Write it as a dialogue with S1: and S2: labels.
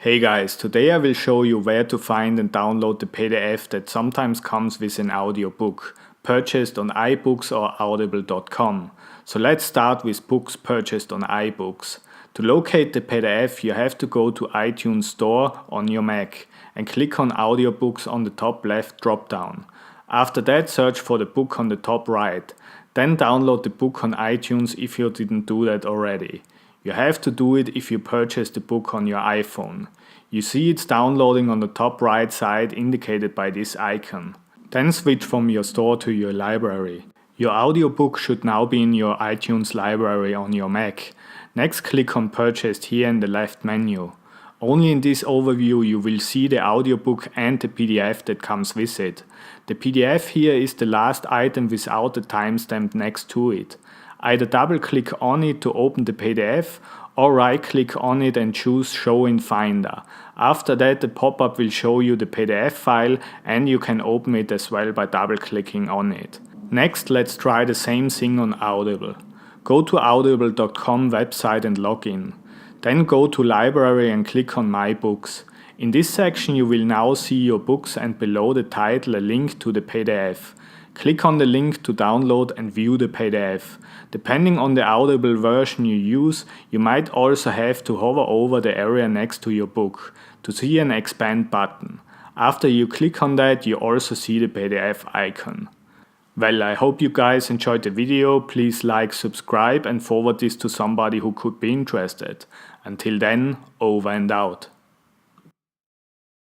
S1: Hey guys, today I will show you where to find and download the PDF that sometimes comes with an audiobook, purchased on iBooks or audible.com. So let's start with books purchased on iBooks. To locate the PDF, you have to go to iTunes Store on your Mac and click on Audiobooks on the top left drop-down. After that, search for the book on the top right. Then download the book on iTunes if you didn't do that already. You have to do it if you purchase the book on your iPhone. You see it's downloading on the top right side indicated by this icon. Then switch from your store to your library. Your audiobook should now be in your iTunes library on your Mac. Next, click on Purchased here in the left menu. Only in this overview you will see the audiobook and the PDF that comes with it. The PDF here is the last item without the timestamp next to it. Either double-click on it to open the PDF or right-click on it and choose Show in Finder. After that, the pop-up will show you the PDF file and you can open it as well by double-clicking on it. Next, let's try the same thing on Audible. Go to audible.com website and log in. Then go to Library and click on My Books. In this section you will now see your books and below the title a link to the PDF. Click on the link to download and view the PDF. Depending on the Audible version you use, you might also have to hover over the area next to your book to see an expand button. After you click on that, you also see the PDF icon. Well, I hope you guys enjoyed the video. Please like, subscribe and forward this to somebody who could be interested. Until then, over and out.